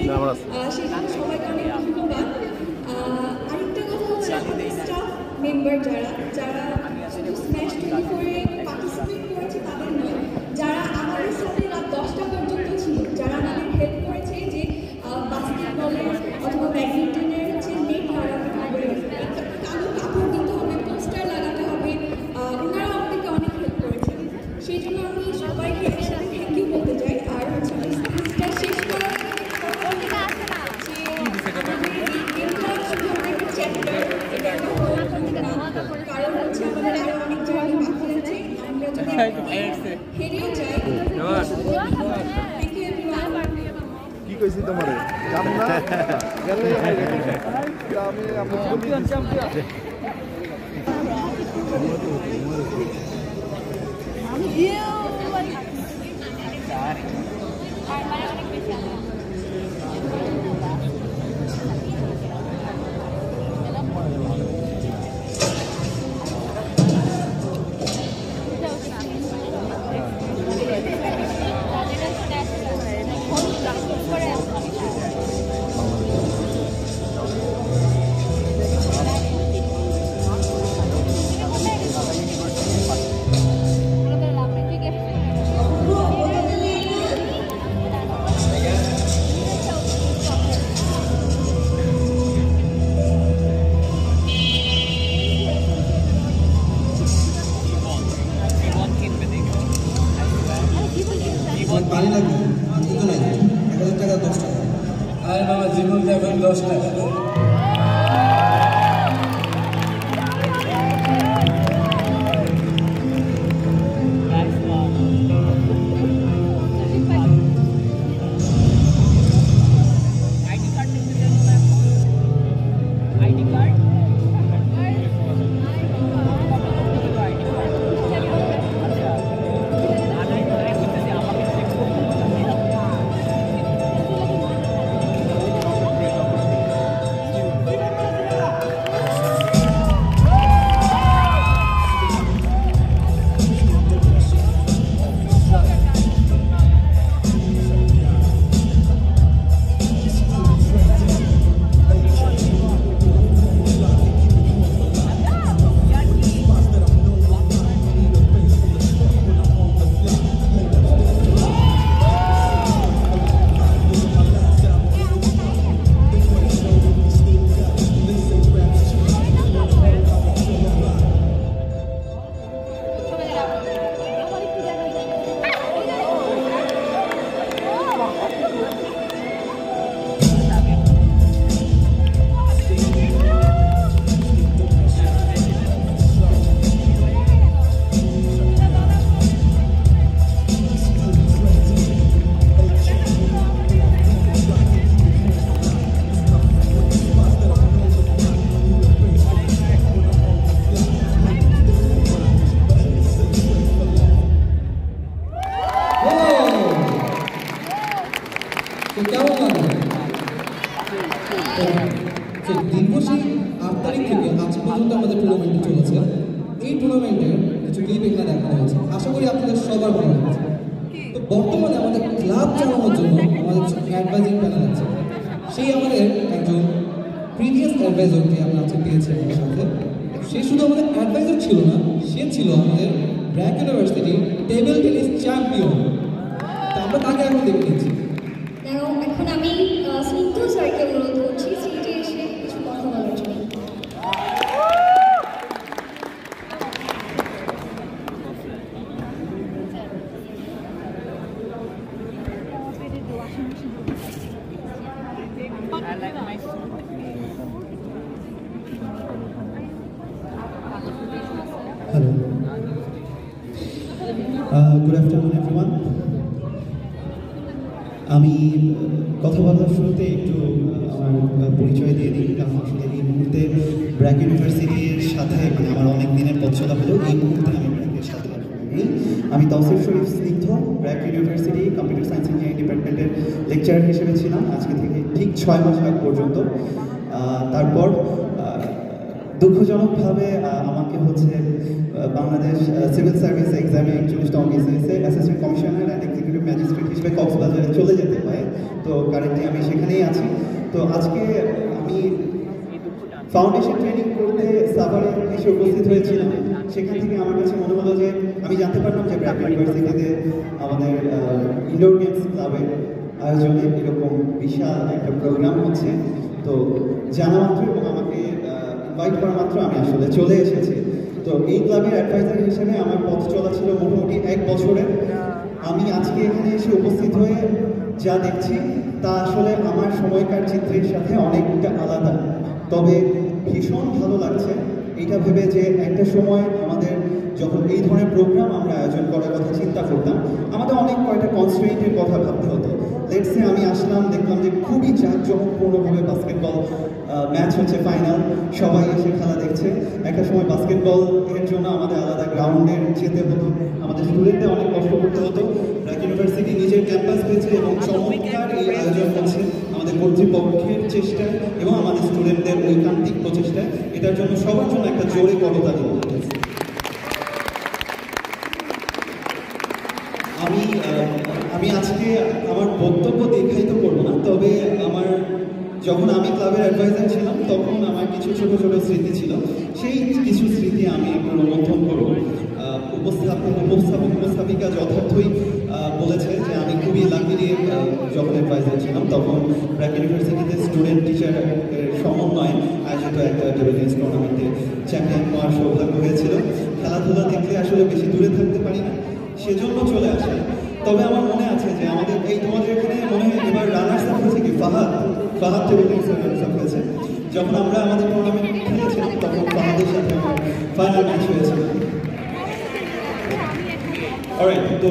সেই জন্য সবাইকে অনেক ধন্যবাদ। আরেকটা কথা হচ্ছে আমাদের স্টাফ মেম্বার যারা শুধু স্ম্যাশ 24-এ পার্টিসিপেট করেছে তাদের নয়, যারা আমাদের সাথে রাত 10টা পর্যন্ত ছিল, যারা আমাদের হেল্প করেছে যে বাস্কেটবলের অথবা ব্যাডমিন্টনের হচ্ছে নেট লাগাতে হবে, কালো কাপড় দিতে হবে, পোস্টার লাগাতে হবে, ওনারা আমাদেরকে অনেক হেল্প করেছেন। সেই জন্য আমি সবাইকে একসাথে থ্যাংক ইউ বলতে চাই। আর হচ্ছে স্পিচটা শেষ করার কারণ হচ্ছে আমাদের আরো অনেক জায়গায় বাকি আছে, আমরা যদি হেরেও যাই। Thank you everyone. কি কইছি তোমারে জান না গেলে আমি আমরা চ্যাম্পিয়ন আমি দিও আর মানে অনেক বেশি আছে। পানি লাগবে কিন্তু নাই 1000 টাকা 10 টাকা। আরে বাবা জীবন দেখুন 10 টাকা। দীর্ঘ সেই 8 তারিখ থেকে আজ পর্যন্ত আমাদের টুর্নামেন্ট চলেছে। এই টুর্নামেন্টের কিছু ক্লিপ এখানে দেখানো হয়েছে, আশা করি আপনাদের সবার ভালো লাগছে। তো বর্তমানে আমাদের ক্লাব চালানোর জন্য আমাদের অ্যাডভাইজিং প্যানেল আছে, সেই আমাদের একজন প্রিভিয়াস অ্যাডভাইজারকে আমরা আজকে পেয়েছি আমাদের সাথে। সে শুধু আমাদের অ্যাডভাইজার ছিল না, সে ছিল আমাদের BRAC university table tennis champion. তা আমরা তাকে এখন দেখে নিচ্ছি। এখন আমি স্নিগ্ধ স্যারকে অনুরোধ করছি স্টেজে এসে কিছু কথা বলার জন্য। Hello, good afternoon everyone. আমি কথা বলার শুরুতে একটু আমার পরিচয় দিয়ে দিই, কারণ আসলে এই মুহূর্তে ব্র্যাক ইউনিভার্সিটির সাথে মানে আমার অনেক দিনের পছন্দ হলেও এই মুহূর্তে আমি ব্র্যাকের সাথে নেই। আমি তৌসিফ শরীফ স্নিগ্ধ BRAC university computer science engineering ডিপার্টমেন্টের লেকচারার হিসেবে ছিলাম আজকে থেকে ঠিক 6 মাস আগ পর্যন্ত। তারপর দুঃখজনকভাবে আমাকে বাংলাদেশ সিভিল সার্ভিস এক্সামে 41তম বিসিএসে assistant commissioner and executive magistrate হিসেবে কক্সবাজারে চলে যেতে হয়। তো কারেন্টলি আমি সেখানেই আছি। তো আজকে আমি ফাউন্ডেশন ট্রেনিং করতে সাভারে এসে উপস্থিত হয়েছিলাম। সেখান থেকে আমার কাছে মনে হলো যে আমি জানতে পারলাম যে ব্র্যাক ইউনিভার্সিটিতে আমাদের ইনডোর গেমস ক্লাবের আয়োজনে এরকম বিশাল একটা প্রোগ্রাম হচ্ছে। তো জানা মাত্র এবং আমাকে ইনভাইট করা মাত্র আমি আসলে চলে এসেছি। তো এই ক্লাবের অ্যাডভাইজার হিসেবে আমার পথ চলা ছিল মোটামুটি 1 বছরের। আমি আজকে এখানে এসে উপস্থিত হয়ে যা দেখছি তা আসলে আমার সময়কার চিত্রের সাথে অনেকটা আলাদা। তবে ভীষণ ভালো লাগছে এটা ভেবে যে একটা সময় আমাদের যখন এই ধরনের প্রোগ্রাম আমরা আয়োজন করার কথা চিন্তা করতাম, আমাদের অনেক কয়টা কনস্ট্রেন্টের কথা ভাবতে হতো। লেটসে আমি আসলাম, দেখলাম যে খুবই জাঁকজমকপূর্ণভাবে বাস্কেটবল ম্যাচ হচ্ছে, ফাইনাল, সবাই এসে খেলা দেখছে। একটা সময় বাস্কেটবল এর জন্য আমাদের আলাদা গ্রাউন্ডে যেতে হতো, আমাদের স্টুডেন্টদের অনেক কষ্ট করতে হতো। ব্র্যাক ইউনিভার্সিটি নিজের ক্যাম্পাস পেয়েছে এবং চমৎকার এই আয়োজন হচ্ছে আমাদের কর্তৃপক্ষের চেষ্টায় এবং আমাদের স্টুডেন্টদের ঐকান্তিক প্রচেষ্টায়। এটার জন্য সবার জন্য একটা জোরে করতালি বলতে আমি আজকে আমার বক্তব্য দীর্ঘায়িত করবো না। তবে যখন আমি ক্লাবের অ্যাডভাইজার ছিলাম তখন আমার কিছু ছোট ছোট স্মৃতি ছিল, সেই কিছু স্মৃতি আমি একটু রোমন্থন করব। উপস্থাপিকা যথার্থই বলেছে যে আমি খুবই লাকি নিয়ে যখন অ্যাডভাইজার ছিলাম তখন ব্র্যাক ইউনিভার্সিটিতে স্টুডেন্ট টিচার সমন্বয়ে আয়োজিত একটা টেবিল টেনিস টুর্নামেন্টে চ্যাম্পিয়ন হওয়ার সৌভাগ্য হয়েছিল। খেলাধুলা দেখলে আসলে বেশি দূরে থাকতে পারি না, সেজন্য চলে আসে। তবে আমার মনে আছে যে আমাদের এই তোমাদের এখানে মনে হয় এবার রানার্স আপ হয়েছে কি ফাহাদ টেবিল টেনিসের রানার্স আপ হয়েছে। যখন আমরা আমাদের টুর্নামেন্ট খেলেছিলাম তখন ফাহাদের সাথে আমার ফাইনাল ম্যাচ হয়েছিল। অলরাইট, তো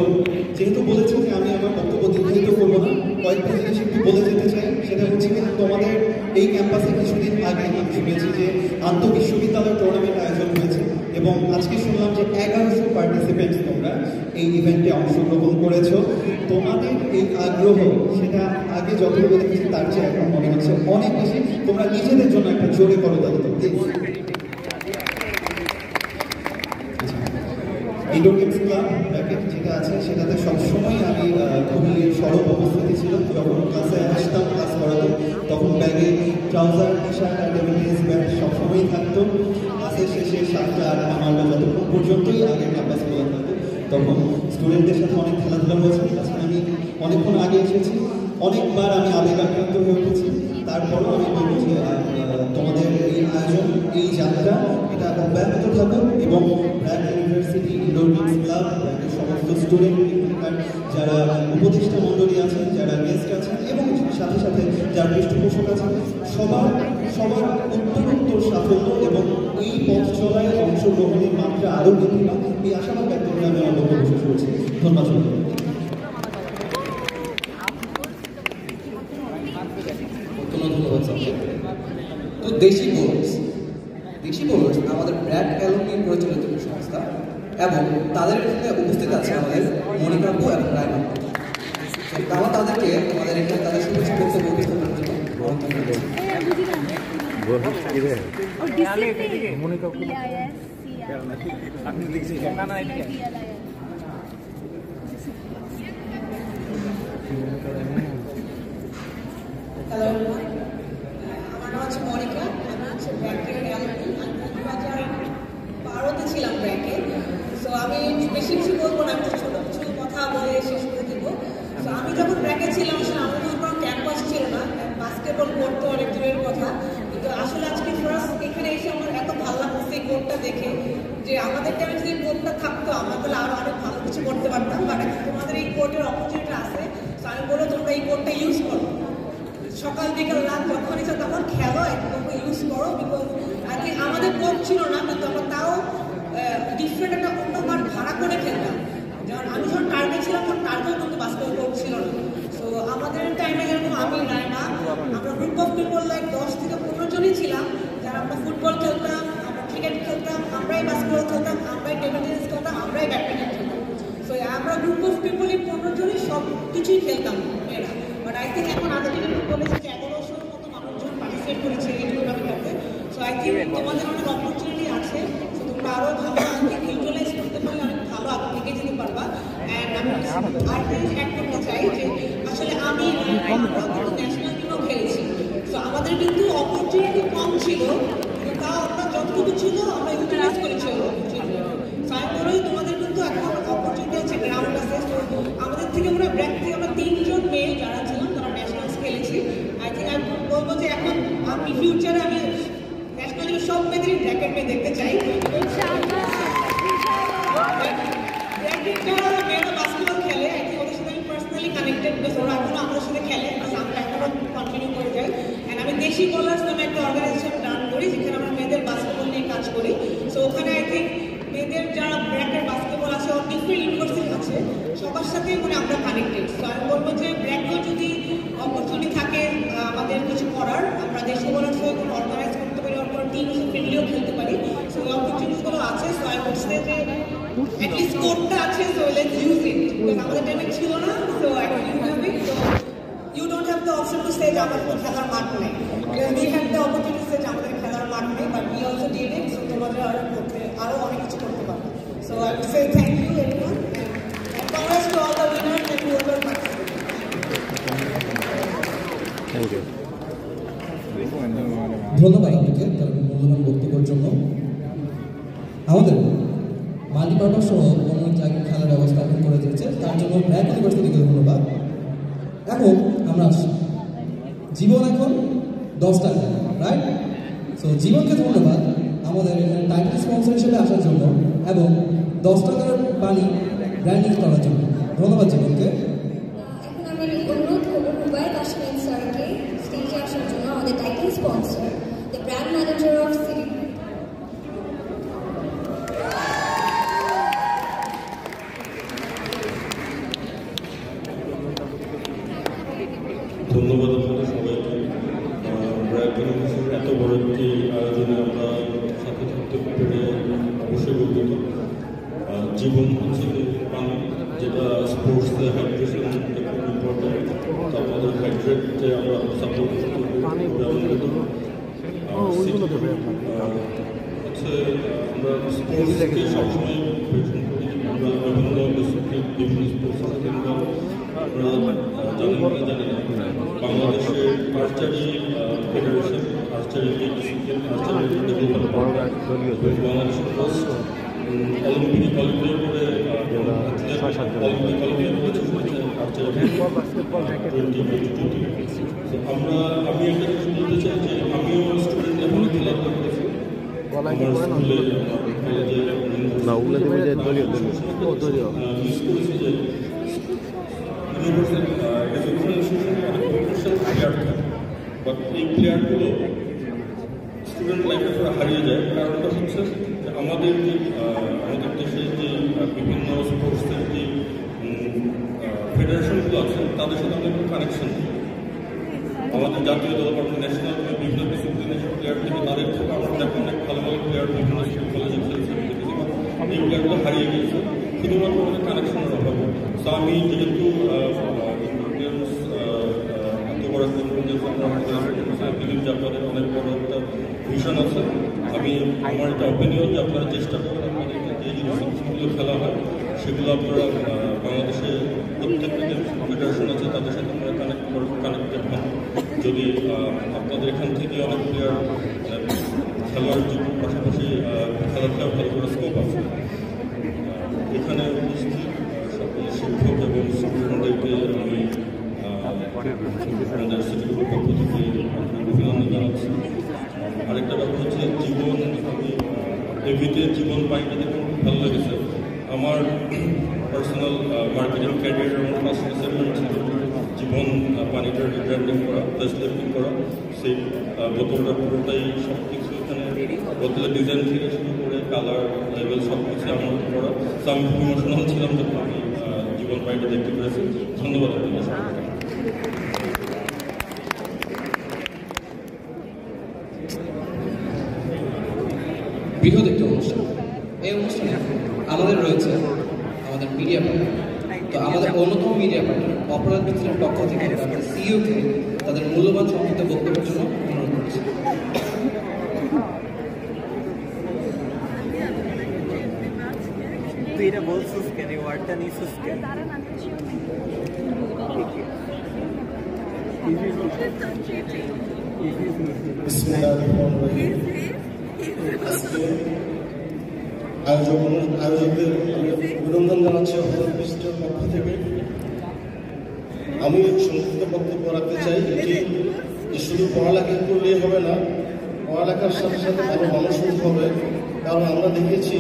যেহেতু বলেছি যে আমি আমার বক্তব্য দীর্ঘায়িত করবো না, কয়েকটা জিনিস একটু বলে যেতে চাই। সেটা হচ্ছে কি, তোমাদের এই ক্যাম্পাসে কিছুদিন আগে আমি শুনেছি যে আন্তঃবিশ্ববিদ্যালয় টুর্নামেন্ট আয়োজন হয়েছে এবং আজকে শুনলাম যে 1100 পার্টিসিপেন্টস তোমরা এই ইভেন্টে অংশগ্রহণ করেছো। তোমাদের এই আগ্রহ সেটা আগে যতটুকু দেখেছি তার চেয়ে এখন মনে হচ্ছে অনেক বেশি। তোমরা নিজেদের জন্য একটা জোরে করো তাহলে তো please. Indoor games club bracket যেটা আছে সেটাতে সবসময় আমি খুবই সরব উপস্থিতি ছিল। যখন ক্লাসে আসতাম ক্লাস করাতে তখন ব্যাগে ট্রাউজার, টি শার্ট আর টেবিল টেনিস ব্যাট সবসময়ই থাকতো। ক্লাসের শেষে 7টা 8টা 9টা যতক্ষণ পর্যন্তই আগে ক্যাম্পাস খোলা থাকতো তখন স্টুডেন্টদের সাথে অনেক খেলাধুলা হয়েছে। আজকে আমি অনেকক্ষণ আগে এসেছি, অনেকবার আমি আবেগাক্রান্ত হয়ে উঠেছি। তারপরেও আমি বলবো যে তোমাদের এই আয়োজন, এই যাত্রা এটা অব্যাহত থাকুক এবং BRAC university indoor games club, ব্র্যাকের সমস্ত স্টুডেন্ট, এখানকার যারা উপদেষ্টা মণ্ডলী আছেন, যারা গেস্ট আছেন এবং সাথে সাথে যারা পৃষ্ঠপোষক আছেন, সবার উত্তরোত্তর সাফল্য এবং এই পথ চলায় অংশগ্রহণের মাত্রা আরও বৃদ্ধি পাক, এই আশাবাদ ব্যক্ত করে আমি আমার বক্তব্য শেষ করছি। ধন্যবাদ। ধন্যবাদ স্যার। তো দেশি বোর্ডস আমাদের ব্র্যাক অ্যালুমনি পরিচালিত সংস্থা এবং তাদের এখানে উপস্থিত আছে আমাদের মনিকা আপু এবং রায়না। আমরা তাদেরকে আমাদের এখানে তাদের শুভেচ্ছা বক্তব্য উপস্থাপনের জন্য হ্যালো, আমার নাম হচ্ছে মনিকা। আমি হচ্ছে ব্র্যাকের অ্যালুমনি। আমি 2012-তে ছিলাম ব্র্যাকে। সো আমি বেশি কিছু বলবো না, আমি ছোটো কিছু কথা বলে শেষ করে দিব। সো আমি যখন ব্র্যাকে ছিলাম আসলে আমাদের যখন কোনো ক্যাম্পাস ছিল না, বাস্কেটবল করতে অনেক দূরের কথা। কিন্তু আসলে আজকে ফার্স্ট এখানে এসে আমার এত ভালো লাগছে এই কোর্টটা দেখে যে আমাদের টাইমে যদি কোর্টটা থাকতো আমরা তাহলে আরও অনেক ভালো কিছু করতে পারতাম। বাট তোমাদের এই কোর্টের অপরচুনিটি আছে। সো আমি বলবো তোমরা এই কোর্টটা ইউজ করো, সকাল বিকাল রাত যখন ইচ্ছা তখন খেলো, একদম ইউজ করো। বিকজ আই থিঙ্ক আমাদের কোচ ছিল না, কিন্তু আমরা তাও ডিফারেন্ট একটা অন্য মাঠ ভাড়া করে খেলতাম। যেমন আমি যখন টার্গেট ছিলাম তখন টার্গেট কিন্তু বাস্কেটবল কোচ ছিল না। সো আমাদের টাইমে যেরকম আমি রায়না, আমরা গ্রুপ অফ পিপল লাইক 10 থেকে 15 জনই ছিলাম যারা আমরা ফুটবল খেলতাম, আমরা ক্রিকেট খেলতাম, আমরাই বাস্কেটবল খেলতাম, আমরাই টেবিল টেনিস খেলতাম, আমরাই ব্যাডমিন্টন খেলতাম। সো আমরা গ্রুপ অফ পিপলই 15 জনই সব কিছুই খেলতাম মেয়েরা। বাট আই থিঙ্ক এখন আগে থেকে বলেছে যে 1100-এর মতো মানুষজন পার্টিসিপেট করেছে এই টুর্নামেন্টটাতে। সো আই থিঙ্ক তোমাদের অনেক অপরচুনিটি আছে। সো তোমরা আরও ভালো এগিয়ে যেতে পারবা। অ্যান্ড আমি আরেকটা জিনিস অ্যাড করতে চাই যে আসলে আমি ন্যাশনাল টিমও খেলেছি, তো আমাদের কিন্তু অপরচুনিটি কম ছিল, কিন্তু তাও আমরা যতটুকু ছিল আমরা ইউটিলাইজ করেছি অপরচুনিটি। তারপরেও তোমাদের কিন্তু এখন অপরচুনিটি আছে, গ্রাউন্ড আছে। তো আমাদের থেকে আমরা ব্র্যাক থেকে আমরা 3 জন মেয়ে যারা ছিলাম তারা ন্যাশনালস খেলেছি। আই থিঙ্ক আমি বলবো যে এখন আমি ফিউচারে আমি ন্যাশনালি সব মেয়েদেরই ব্র্যাকেট মেয়ে দেখতে চাই। মেয়েরা বাস্কেটবল খেলে, আই থিঙ্ক ওদের সাথে আমি পার্সোনালি কানেক্টেড, বিকজ ওরা এখনো আমাদের সাথে খেলে, আমরা এখনো কন্টিনিউ করে যাই। অ্যান্ড আমি দেশি বোলার্স নামে একটা অর্গানাইজেশন রান করি যেখানে আমরা মেয়েদের বাস্কেটবল নিয়ে কাজ করি। সো ওখানে আই থিঙ্ক মেয়েদের যারা ব্র্যাকের বাস্কেটবল আছে, ডিফারেন্ট ইউনিভার্সিটি আছে, সবার সাথে মানে আমরা কানেক্টেড। তো আমি বলবো যে ব্র্যাকেও যদি অপরচুনিটি থাকে আমাদের কিছু করার, আমরা দেশি বোলার্স হয়ে কোনো অর্গানাইজ করতে পারি, কোনো টিম ফ্রেন্ডলিও খেলতে পারি, সো ওই অপরচুনিটিগুলো আছে। সো আই উড সে যে অ্যাটলিস্ট কোর্টটা আছে, so let's use it, because আমাদের টাইমে ছিল না। সো এখন you have it, so you don't have the option to say যে আমাদের কোনো খেলার মাঠ নেই, because we have the opportunity যে আমাদের খেলার মাঠ নেই, but we also did it. So তোমাদের আরও অনেক কিছু করতে পারবে। So I would say thank you everyone, and congrats to all the winners and whoever participated. Thank you. ধন্যবাদ আপনাকে তার মূল্যবান বক্তব্যের জন্য। আমাদের মাল্টিপারপাস সহ অন্য জায়গায় খেলার ব্যবস্থা এখন করে দিয়েছে, তার জন্য ব্র্যাক ইউনিভার্সিটিকে ধন্যবাদ। এখন আমরা আসছি জীবন, এখন 10 টাকা, রাইট? সো জীবনকে ধন্যবাদ আমাদের টাইটেল স্পন্সর হিসেবে আসার জন্য এবং 10 টাকার পানি ব্র্যান্ডিং করার জন্য। ধন্যবাদ জীবনকে। এখন আমি অনুরোধ করবো রুবায়েত আশমিন স্যারকে স্টেজে আসার জন্য, আমাদের title sponsor, the brand manager of city. ধন্যবাদ আপনাদের সবাইকে। ব্র্যাক ইউনিভার্সিটির এত বড় একটি আয়োজনে আমরা সাথে থাকতে পেরে অবশ্যই গর্বিত। জীবন হচ্ছে পানি, যেটা স্পোর্টসে হাইড্রেশন খুব ইম্পর্টেন্ট। তো আমাদের হাইড্রেটে আমরা সাপোর্ট হচ্ছে আমরা স্পোর্টসকে সবসময় পেছন করি। আমরা বিভিন্ন ডিসিপ্লিন, বিভিন্ন স্পোর্টস কিংবা আমরা জানি না বাংলাদেশের archery federation, archery discipline, archery development বাংলাদেশের ফার্স্ট অলিম্পিক কোয়ালিফাই করে অলিম্পিক কোয়ালিফাই করেছে আর্চারি 2022। আমি একটা কিছু বলতে চাই যে আমিও স্টুডেন্ট লেভেলে খেলাধুলা করেছি। আমার স্কুলে মিস করেছি যে প্লেয়ার থাকে, বাট এই প্লেয়ারগুলো স্টুডেন্ট লাইফে পরে হারিয়ে যায়। কারণটা হচ্ছে যে আমাদের দেশে যে বিভিন্ন স্পোর্টসের যে ফেডারেশনগুলো আছে তাদের সাথে আমাদের কোনো কানেকশন নেই। আমাদের জাতীয় দল বা ন্যাশনাল বিভিন্ন ডিসিপ্লিনের প্লেয়ার থেকে তাদের থেকে আমরা এখন অনেক ভালো ভালো প্লেয়ার বিভিন্ন স্কুল কলেজে খেলছে, এই প্লেয়ারগুলো হারিয়ে গিয়েছে শুধুমাত্র আমাদের কানেকশনের অভাবে। তো আমি যেহেতু বিলিভ যে আপনাদের অনেক বড় একটা ভিশন আছে, আমি আমার একটা অপিনিয়ন যে আপনারা চেষ্টা করবেন আপনাদেরকে যে জিনিসগুলো খেলা হয় সেগুলো আপনারা বাংলাদেশে প্রত্যেকটা যে ফেডারেশন আছে তাদের সাথে আপনারা কানেক্টেড হন। যদি আপনাদের এখান থেকে অনেক প্লেয়ার খেলার পাশাপাশি খেলাধুলার ভালো করে স্কোপ আছে, এখানে উপস্থিত সকল শিক্ষক এবং স্টুডেন্টদেরকে আমি আমাদের সিটির পক্ষ থেকে অভিনন্দন জানাচ্ছি। আরেকটা ব্যাপার হচ্ছে জীবন, আমি এমনিতে জীবন পাইটাতে খুব ভালো লেগেছে। আমার পার্সোনাল মার্কেটিং ক্যারিয়ার এবং ফার্স্ট অ্যাসাইনমেন্ট ছিল জীবন পানিটার রিব্র্যান্ডিং করা, প্লাস লেপিং করা। সেই বোতলটা পুরোটাই সব কিছু এখানে বোতলের ডিজাইন থেকে শুরু করে কালার লেভেল সব কিছু আমার করা। তো আমি খুব ইমোশনাল ছিলাম যখন আমি জীবন পানিটা দেখতে পেরেছি। ধন্যবাদ আপনাদের সবাইকে। বৃহৎ একটি অনুষ্ঠান। এই অনুষ্ঠানে আমাদের রয়েছে আমাদের মিডিয়া পার্টনার। তো আমাদের অন্যতম মিডিয়া পার্টনার অপরাধ মিত্রের পক্ষ থেকে আমাদের সিইওকে তাদের মূল্যবান সংক্ষিপ্ত বক্তব্যের জন্য অনুরোধ করছি। তুই এটা বলছিস কেন? অ্যাওয়ার্ডটা নিয়েছিস কেন? আয়োজকদের আমি অভিনন্দন জানাচ্ছি আমাদের বিশিষ্টর পক্ষ থেকে। আমি সংক্ষিপ্ত বক্তব্য রাখতে চাই, এটি যে শুধু পড়ালেখা করলেই হবে না, পড়ালেখার সাথে সাথে ভালো মানুষ হতে হবে। কারণ আমরা দেখেছি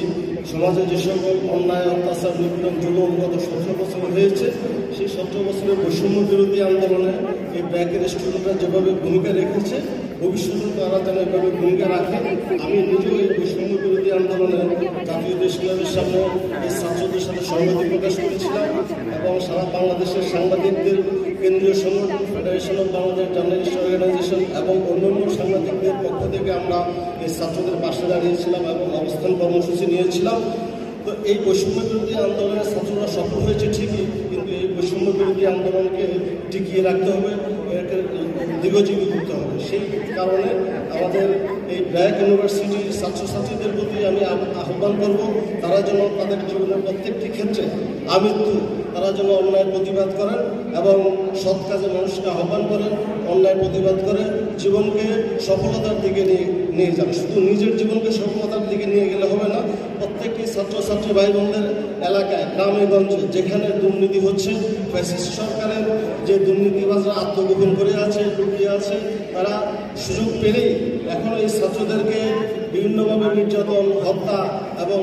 সমাজে যে সকল অন্যায়, অত্যাচার, নিপীড়ন, জুলুম গত 17 বছর হয়েছে, সেই 17 বছরের বৈষম্য বিরোধী আন্দোলনে এই ব্র্যাকের স্টুডেন্টরা যেভাবে ভূমিকা রেখেছে, ভবিষ্যতে তারা যেন এভাবে ভূমিকা রাখে। আমি নিজেও এই বৈষম্য বিরোধী আন্দোলনে জাতীয় প্রেস ক্লাবের সামনে এই ছাত্রদের সাথে সংহতি প্রকাশ করেছিলাম এবং সারা বাংলাদেশের সাংবাদিকদের কেন্দ্রীয় সংগঠন federation of Bangladesh journalist organization এবং অন্যান্য সাংবাদিকদের পক্ষ থেকে আমরা এই ছাত্রদের পাশে দাঁড়িয়েছিলাম এবং অবস্থান কর্মসূচি নিয়েছিলাম। তো এই বৈষম্য বিরোধী আন্দোলনে ছাত্ররা সফল হয়েছে ঠিকই, কিন্তু এই বৈষম্য বিরোধী আন্দোলনকে টিকিয়ে রাখতে হবে, একে দীর্ঘজীবী করতে হবে। সেই কারণে আমাদের এই ব্র্যাক ইউনিভার্সিটির ছাত্রছাত্রীদের প্রতি আমি আহ্বান করব, তারা যেন তাদের জীবনের প্রত্যেকটি ক্ষেত্রে আমৃত্যু তারা যেন অন্যায়ের প্রতিবাদ করেন এবং সৎ কাজে মানুষকে আহ্বান করেন, অন্যায়ের প্রতিবাদ করে জীবনকে সফলতার দিকে নিয়ে যান। শুধু নিজের জীবনকে সফলতার দিকে নিয়ে গেলে হবে না, প্রত্যেকটি ছাত্রছাত্রী ভাই বোনদের এলাকায়, গ্রামে গঞ্জে যেখানে দুর্নীতি হচ্ছে, ফ্যাসিস্ট সরকারের যে দুর্নীতিবাজরা আত্মগোপন করে আছে, লুকিয়ে আছে, তারা সুযোগ পেলেই এখন এই ছাত্রদেরকে বিভিন্নভাবে নির্যাতন, হত্যা এবং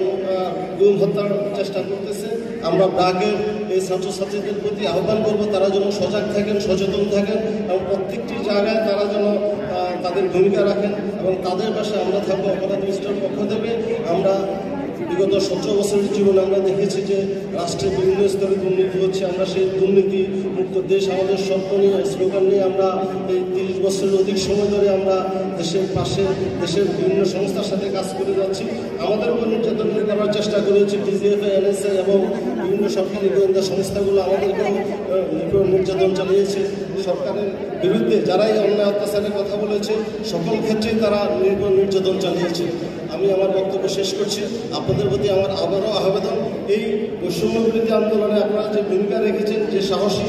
গুম হত্যার চেষ্টা করতেছে। আমরা ব্র্যাকের এই ছাত্রছাত্রীদের প্রতি আহ্বান করব, তারা যেন সজাগ থাকেন, সচেতন থাকেন এবং প্রত্যেকটি জায়গায় তারা যেন তাদের ভূমিকা রাখেন এবং তাদের পাশে আমরা থাকবো। অপরাধ মিস্টার পক্ষ থেকে আমরা বিগত 17 বছরের জীবনে আমরা দেখেছি যে রাষ্ট্রের বিভিন্ন স্তরে দুর্নীতি হচ্ছে। আমরা সেই দুর্নীতি মুক্ত দেশ আমাদের স্বপ্ন নিয়ে, স্লোগান নিয়ে আমরা এই 30 বছরের অধিক সময় ধরে আমরা দেশের পাশে, দেশের বিভিন্ন সংস্থার সাথে কাজ করে যাচ্ছি। আমাদের উপর নির্যাতন করার চেষ্টা করেছে ডিজিএফআই, এনএসআই এবং বিভিন্ন সরকারি গোয়েন্দা সংস্থাগুলো আমাদেরকেও নির্যাতন চালিয়েছে। সরকারের বিরুদ্ধে যারাই অন্যায় অত্যাচারের কথা বলেছে, সকল ক্ষেত্রেই তারা নির্যাতন চালিয়েছে। আমি আমার বক্তব্য শেষ করছি। আপনাদের প্রতি আমার আবারও আবেদন, এই বৈষম্য বিরোধী আন্দোলনে আপনারা যে ভূমিকা রেখেছেন, যে সাহসী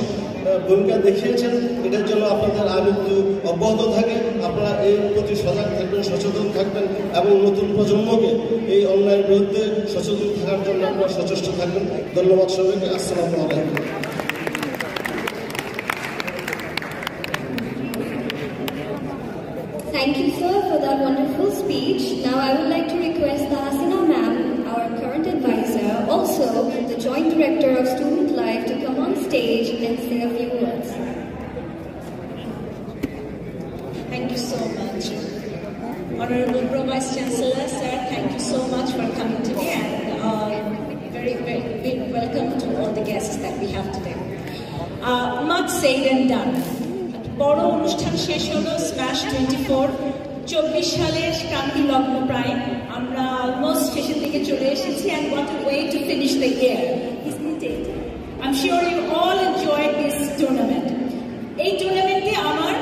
ভূমিকা দেখিয়েছেন, এটার জন্য আপনাদের আমৃত্যু অব্যাহত থাকে। আপনারা এর প্রতি সজাগ থাকবেন, সচেতন থাকবেন এবং নতুন প্রজন্মকে এই অন্যায়ের বিরুদ্ধে সচেতন থাকার জন্য আপনারা সচেষ্ট থাকবেন। ধন্যবাদ সবাইকে। আসসালামু আলাইকুম। Thank you, sir, for that wonderful speech. Now I would like to request the Hasina ma'am, our current advisor, also the Joint Director of Student Life, to come on stage and say a few words. Thank you so much. Honorable Pro Vice Chancellor, sir, thank you so much for coming today and very, very big welcome to all the guests that we have today. Much said and done. বড় অনুষ্ঠান শেষ হলো, smash 24 সালের ক্রান্তি লগ্ন প্রায়, আমরা almost শেষের দিকে চলে এসেছি। and what a way to finish the year, isn't it? I'm sure you all enjoyed this tournament. এই টুর্নামেন্টে আমার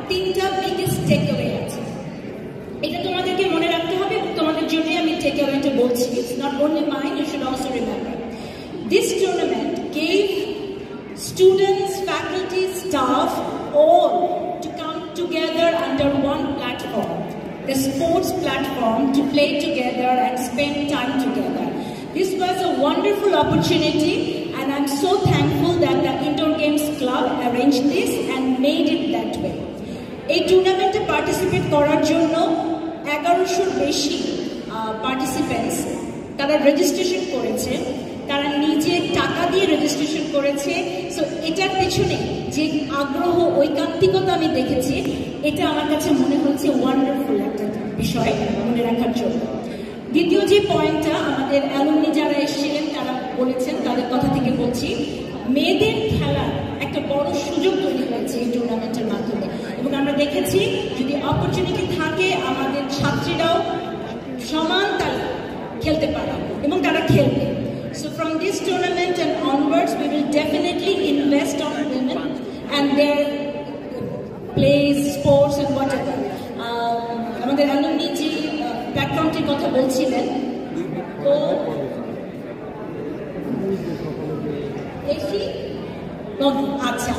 3টা biggest takeaway আছে, এটা তোমাদেরকে মনে রাখতে হবে এবং তোমাদের জন্যই আমি takeaway-টা বলছি। It's not only mine, you should also remember. This tournament gave students, faculty, staff, all to come together under one platform, the sports platform, to play together and spend time together. This was a wonderful opportunity and I'm so thankful that the Indoor Games Club arranged this and made it that way. এই টুর্নামেন্টে participate করার জন্য 1100-র বেশি participants তারা registration করেছে, তারা নিজে টাকা দিয়ে রেজিস্ট্রেশন করেছে। সো এটার পেছনে যে আগ্রহ, ঐকান্তিকতা আমি দেখেছি, এটা আমার কাছে মনে হচ্ছে ওয়ান্ডারফুল একটা বিষয় মনে রাখার জন্য। দ্বিতীয় যে পয়েন্টটা, আমাদের অ্যালুমনি যারা এসেছিলেন তারা বলেছেন, তাদের কথা থেকে বলছি, মেয়েদের খেলার একটা বড় সুযোগ তৈরি হয়েছে এই টুর্নামেন্টের মাধ্যমে এবং আমরা দেখেছি যদি অপরচুনিটি থাকে আমাদের ছাত্রীরাও সমান তালে খেলতে পারে এবং তারা খেলবে। So from this tournament and onwards, we will definitely invest on women and their plays, sports and whatever. আমাদের alumni যে ব্যাকগ্রাউন্ডের কথা বলছিলেন, তো লন্ডন। আচ্ছা,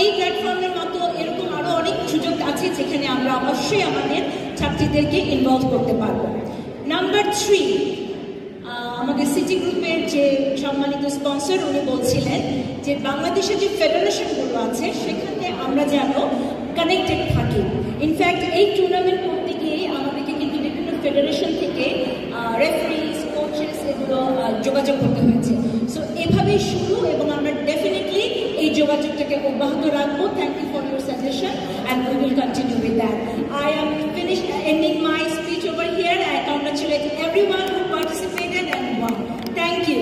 এই প্ল্যাটফর্মের মতো এরকম আরো অনেক সুযোগ আছে যেখানে আমরা অবশ্যই আমাদের ছাত্রীদেরকে ইনভলভ করতে পারবো। নাম্বার 3, আমাদের সিটি গ্রুপের যে সম্মানিত স্পন্সর উনি বলছিলেন যে বাংলাদেশের যে ফেডারেশনগুলো আছে সেখানে আমরা যেন কানেক্টেড থাকি। ইনফ্যাক্ট এই টুর্নামেন্ট করতে গিয়ে আমাদেরকে কিন্তু বিভিন্ন ফেডারেশন থেকে রেফারিজ, কোচেস এগুলো যোগাযোগ করতে হয়েছে। সো এভাবেই শুরু, এবং আমরা ডেফিনেটলি এই যোগাযোগটাকে অব্যাহত রাখবো। Thank you for your suggestion and we will continue with that. I am ending my speech over here. I congratulate everyone who participated and won. Thank you.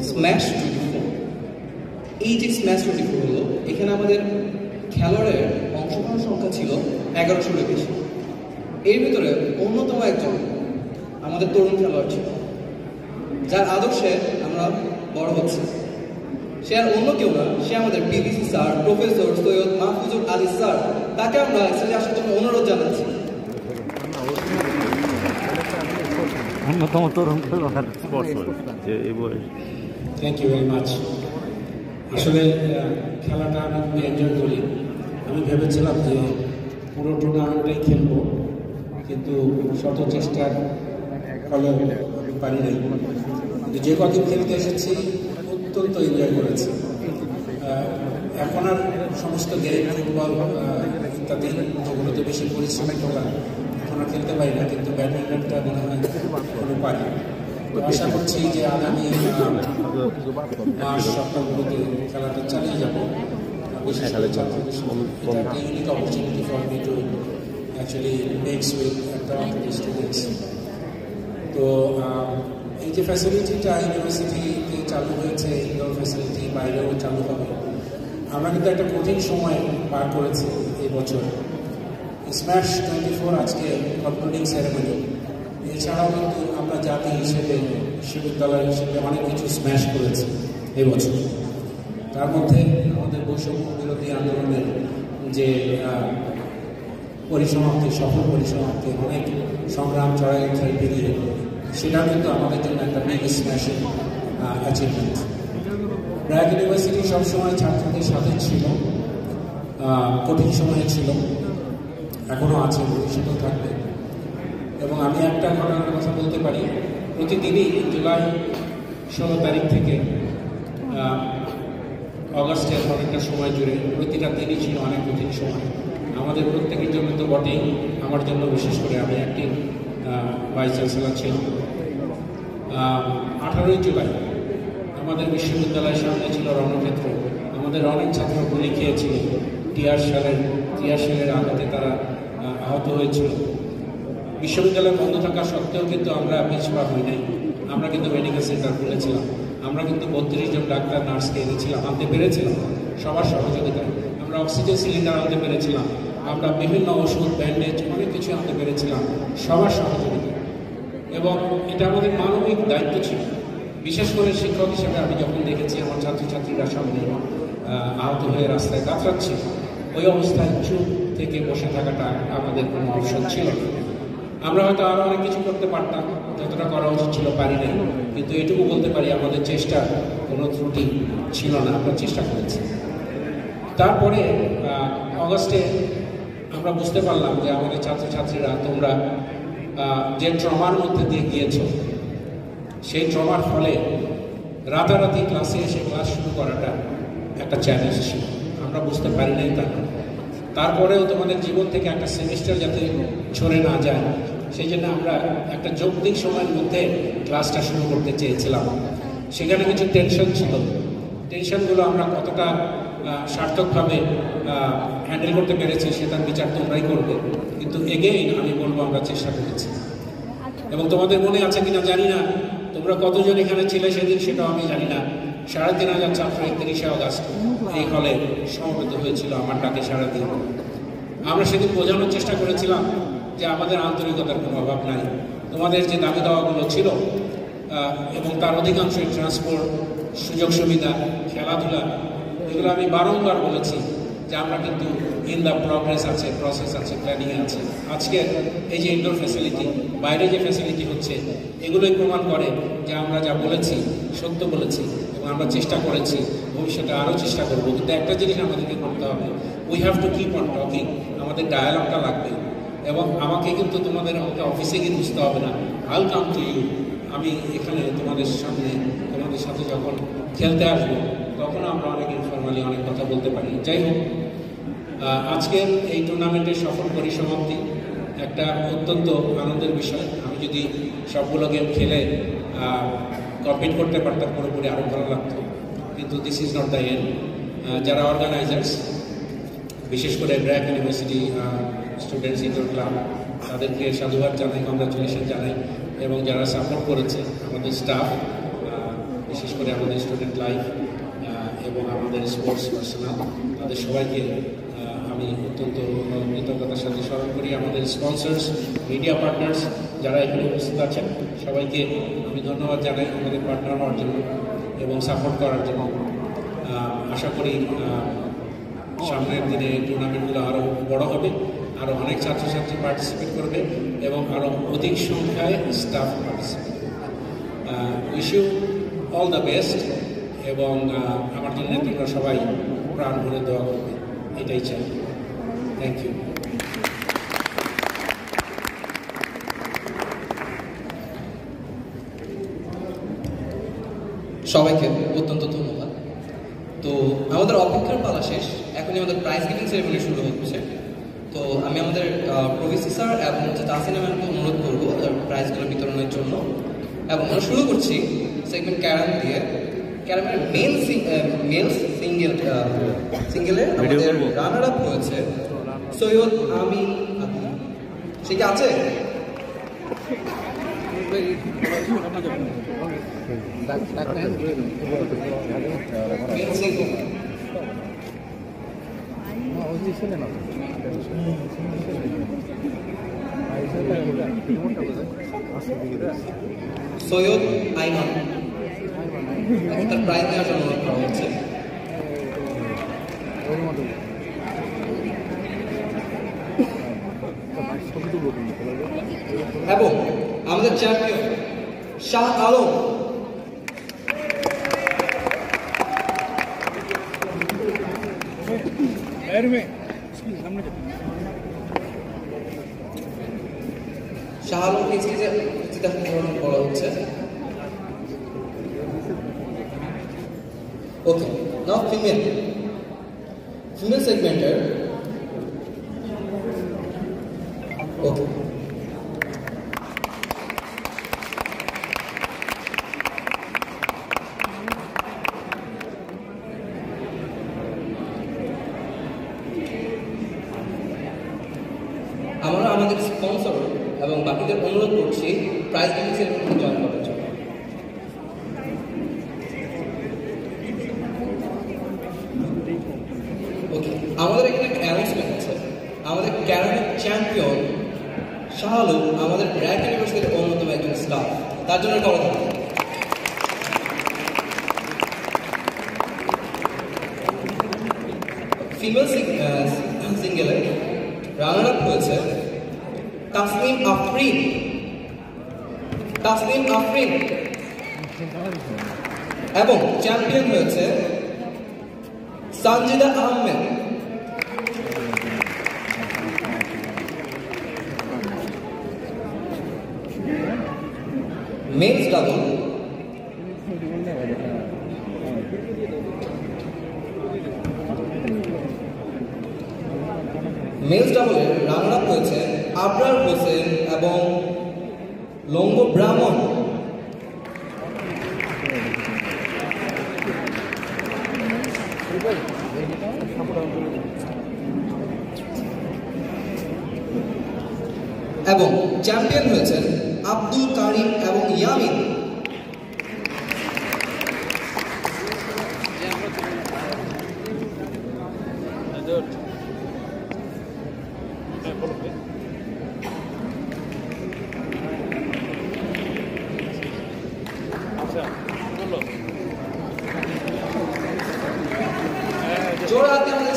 Smash 24, এই যে স্ম্যাশ 24 হলো, এখানে আমাদের খেলোয়াড়ের অংশগ্রহণ সংখ্যা ছিল 1100-এর বেশি। এর ভিতরে অন্যতম একজন আমাদের তরুণ খেলোয়াড় ছিল, যার আদর্শে আমরা বড় হচ্ছি। সে আর অন্য কেউ না, সে আমাদের BBC sir professor Syed Mahfuzul Ali sir. তাকে আমরা স্টেজে আসার জন্য অনুরোধ জানাচ্ছি। অন্যতম তরুণ খেলোয়াড় যে এই বয়স। Thank you very much. আসলে খেলাটা আমি খুবই এনজয় করি। আমি ভেবেছিলাম যে পুরো টুর্নামেন্টটাই খেলবো, কিন্তু শত চেষ্টার ফলে আমি পারি নাই। কিন্তু যে কদিন খেলতে এসেছি অত্যন্ত এনজয় করেছি। এখন আর সমস্ত গেম, ফুটবল ইত্যাদি যেগুলোতে বেশি পরিশ্রমিক দরকার এখন আর খেলতে পারি না, কিন্তু ব্যাডমিন্টনটা মনে হয় এখনো পারি। তো আশা করছি যে আগামী মাস সপ্তাহগুলোতে খেলাটা চালিয়ে যাবো। বিশেষ করে ছাত্রদের সঙ্গে এটা একটা unique opportunity for me two actually mix with একটা স্টুডেন্টস। তো এই যে ফ্যাসিলিটিটা ইউনিভার্সিটিতে চালু হয়েছে, ইনডোর ফ্যাসিলিটি বাইরেও চালু হবে। আমরা কিন্তু একটা কঠিন সময় পার করেছি এই বছর। স্ম্যাশ 24 আজকে কনক্লুডিং সেরেমনি। এছাড়াও কিন্তু আমরা জাতি হিসেবে, বিশ্ববিদ্যালয় হিসেবে অনেক কিছু স্ম্যাশ করেছি এই বছর। তার মধ্যে আমাদের বৈষম্য বিরোধী আন্দোলনের যে পরিসমাপ্তি, সফল পরিসমাপ্তি, অনেক সংগ্রাম চড়াই পেরিয়ে, সেটা কিন্তু আমাদের জন্য একটা বিগ স্ম্যাশের অ্যাচিভমেন্ট। ব্র্যাক ইউনিভার্সিটি সবসময় ছাত্রদের সাথে ছিল, কঠিন সময়ে ছিল, এখনও আছে, ভবিষ্যতেও থাকবে। এবং আমি একটা ঘটনার কথা বলতে পারি, প্রতিদিনই জুলাই 16 তারিখ থেকে অগাস্টের অনেকটা সময় জুড়ে প্রতিটা দিনই ছিল অনেক কঠিন সময় আমাদের প্রত্যেকের জন্য। তো বটেই, আমার জন্য বিশেষ করে, আমি অ্যাক্টিভ ভাইস চ্যান্সেলর ছিলাম। 18ই জুলাই আমাদের বিশ্ববিদ্যালয়ের সামনে ছিল রণক্ষেত্র। আমাদের অনেক ছাত্র গুলি খেয়েছিল, টিয়ার শেলের আঘাতে তারা আহত হয়েছিল। বিশ্ববিদ্যালয় বন্ধ থাকা সত্ত্বেও কিন্তু আমরা পিছপা হই নাই। আমরা কিন্তু মেডিকেল সেন্টার খুলেছিলাম। আমরা কিন্তু 32 জন ডাক্তার নার্সকে এনেছিলাম, আনতে পেরেছিলাম সবার সহযোগিতায়। আমরা অক্সিজেন সিলিন্ডার আনতে পেরেছিলাম, আমরা বিভিন্ন ওষুধ, ব্যান্ডেজ, অনেক কিছু আনতে পেরেছিলাম সবার সহযোগিতায়। এবং এটা আমাদের মানবিক দায়িত্ব ছিল। বিশেষ করে শিক্ষক হিসেবে আমি যখন দেখেছি আমার ছাত্রছাত্রীরা সামনে আহত হয়ে রাস্তায় কাতরাচ্ছে, ওই অবস্থায় চুপ থেকে বসে থাকাটা আমাদের কোনো অপশন ছিল না। আমরা হয়তো আরও অনেক কিছু করতে পারতাম, যতটা করা উচিত ছিল পারি নাই, কিন্তু এটুকু বলতে পারি আমাদের চেষ্টার কোনো ত্রুটি ছিল না, আমরা চেষ্টা করেছি। তারপরে অগাস্টে আমরা বুঝতে পারলাম যে আমাদের ছাত্রছাত্রীরা, তোমরা যে ট্রমার মধ্যে দিয়ে গিয়েছ, সেই ট্রমার ফলে রাতারাতি ক্লাসে এসে ক্লাস শুরু করাটা একটা চ্যালেঞ্জ ছিল। আমরা বুঝতে পারি নাই তা। তারপরেও তোমাদের জীবন থেকে একটা সেমিস্টার যাতে ছড়ে না যায়, সেই জন্য আমরা একটা যৌক্তিক সময়ের মধ্যে ক্লাসটা শুরু করতে চেয়েছিলাম। সেখানে কিছু টেনশন ছিল, টেনশনগুলো আমরা কতটা সার্থকভাবে হ্যান্ডেল করতে পেরেছি সেটার বিচার তোমরাই করবে। কিন্তু এগেইন আমি বলবো আমরা চেষ্টা করেছি। এবং তোমাদের মনে আছে কিনা জানি না, তোমরা কতজন এখানে ছিলে সেদিন, সেটাও আমি জানি না। 3,500 ছাত্র 31শে অগাস্ট এই হলে সমবেত হয়েছিল আমার ডাকে সাড়া দিয়ে। আমরা সেদিন বোঝানোর চেষ্টা করেছিলাম যে আমাদের আন্তরিকতার কোনো অভাব নাই। তোমাদের যে দাবি দাওয়াগুলো ছিল এবং তার অধিকাংশই ট্রান্সপোর্ট, সুযোগ সুবিধা, খেলাধুলা, এগুলো আমি বারংবার বলেছি যে যে আমরা কিন্তু ইন দ্য প্রসেস আছে, প্ল্যানিং আছে। আজকে এই যে ইনডোর ফ্যাসিলিটি, বাইরে যে ফ্যাসিলিটি হচ্ছে, এগুলোই প্রমাণ করে যে আমরা যা বলেছি সত্য বলেছি এবং আমরা চেষ্টা করেছি, ভবিষ্যতে আরও চেষ্টা করবো। কিন্তু একটা জিনিস আমাদেরকে করতে হবে, we have to keep on talking, আমাদের ডায়ালগটা লাগবে। এবং আমাকে কিন্তু তোমাদের অফিসে গিয়ে বুঝতে হবে না, আইল কাম টু ইউ। আমি এখানে তোমাদের সামনে তোমাদের সাথে যখন খেলতে আসবো তখন আমরা অনেক ইনফরমালি অনেক কথা বলতে পারি। যাই হোক, আজকের এই টুর্নামেন্টের সফল পরিসমাপ্তি একটা অত্যন্ত আনন্দের বিষয়। আমি যদি সবগুলো গেম খেলে কমপ্লিট করতে পারতাম পুরোপুরি আরও ভালো লাগতো, কিন্তু this is not the end. যারা অর্গানাইজার্স, বিশেষ করে BRAC university students indoor club, তাদেরকে সাধুবাদ জানাই, কংগ্রাচুলেশন জানাই। এবং যারা সাপোর্ট করেছে আমাদের স্টাফ, বিশেষ করে আমাদের স্টুডেন্ট লাইফ এবং আমাদের স্পোর্টস পার্সোনাল, তাদের সবাইকে আমি অত্যন্ত কৃতজ্ঞতার সাথে স্মরণ করি। আমাদের স্পন্সর্স, মিডিয়া পার্টনার্স যারা এখানে উপস্থিত আছেন, সবাইকে আমি ধন্যবাদ জানাই আমাদের পার্টনার হওয়ার জন্য এবং সাপোর্ট করার জন্য। আশা করি সামনের দিনে টুর্নামেন্টগুলো আরও বড় হবে, আরও অনেক ছাত্রছাত্রী পার্টিসিপেট করবে এবং আরও অধিক সংখ্যায় স্টাফ পার্টিসিপেট করবে। Wish you all the best এবং আমার জন্য তোমরা সবাই প্রাণ ভরে দোয়া করবে, এটাই চাই। Thank you. সবাইকে অত্যন্ত ধন্যবাদ। তো আমাদের অপেক্ষার পালা শেষ, এখনই আমাদের প্রাইজ গিভিং সেরেমনি শুরু হচ্ছে। তো আমি আমাদের প্রভিসি স্যার এবং তাসিনা ম্যামকে অনুরোধ করবো প্রাইজগুলো বিতরণের জন্য। এবং আমরা শুরু করছি সেগমেন্ট ক্যারাম দিয়ে। ক্যারামের মেল সিঙ্গেলে আমাদের রানার আপ হয়েছে সৈয়দ আমিন। সে কি আছে? সৈয়দ আইমান একটা প্রাইজ নেওয়ার জন্য অনুরোধ করা হচ্ছে। এবং আমাদের চ্যাম্পিয়ন শাহ আলম। শাহ আলমকে স্টেজে করা হচ্ছে। ওকে, নাও ফিমেল সেগমেন্টের। ওকে, আমরা আমাদের স্পন্সর এবং বাকিদের অনুরোধ করছি প্রাইজ গিভিং সেরেমনি জয়েন করার জন্য। ওকে, আমাদের এখানে একটা অ্যানাউন্সমেন্ট আছে। আমাদের ক্যারামের চ্যাম্পিয়ন শাহ আলম আমাদের ব্র্যাক ইউনিভার্সিটির অন্যতম একজন স্টাফ, তার জন্য করা হবে। ফিমেল সিঙ্গেলে রানার আপ হয়েছে তাসনিম আফরিন। এবং চ্যাম্পিয়ন হয়েছে সানজিদা আহমেদ। মেন্স ডাবল ডাবলের রানার আপ হয়েছে আবরার হোসেন এবং লঙ্গ ব্রাহ্মণ। এবং চ্যাম্পিয়ন হয়েছেন আব্দুল কারিম এবং ইয়ামিন। জোড়া হাতে আমাদের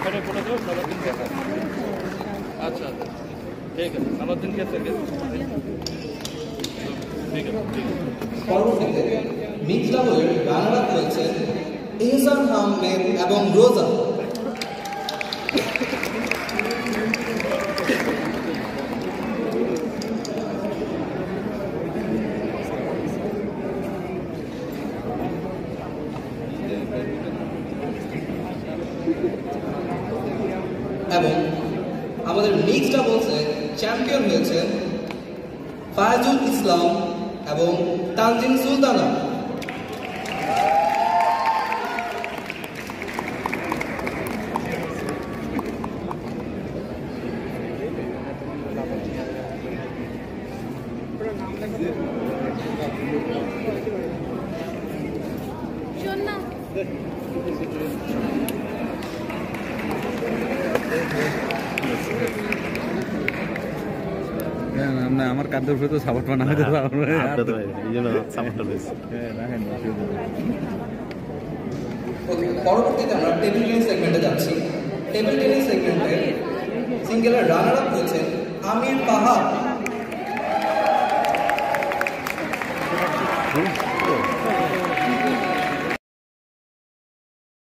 এখানে বলে দেবো সালাউদ্দিন ক্যাসার। আচ্ছা আচ্ছা ঠিক আছে, সালাউদ্দিন ক্যাসার ঠিক আছে ঠিক আছে। পরবর্তীতে মিক্স ডাবলের রানার আপ হয়েছেন এহসান আহমেদ এবং রোজা। এবং আমাদের মিক্স ডাবলসে চ্যাম্পিয়ন হয়েছেন ফায়জুল ইসলাম এবং তানজিম সুলতানা। না আমার কাদের উপরে তো সাপোর্ট বানা হতে পারবে এই জন্য সাপোর্টটা বেশি। পরবর্তীতে আমরা টেবিল টেনিস সেগমেন্টে যাচ্ছি। টেবিল টেনিস সেগমেন্টে সিঙ্গেলের রানার আপ হয়েছেন আমির পাহাড়।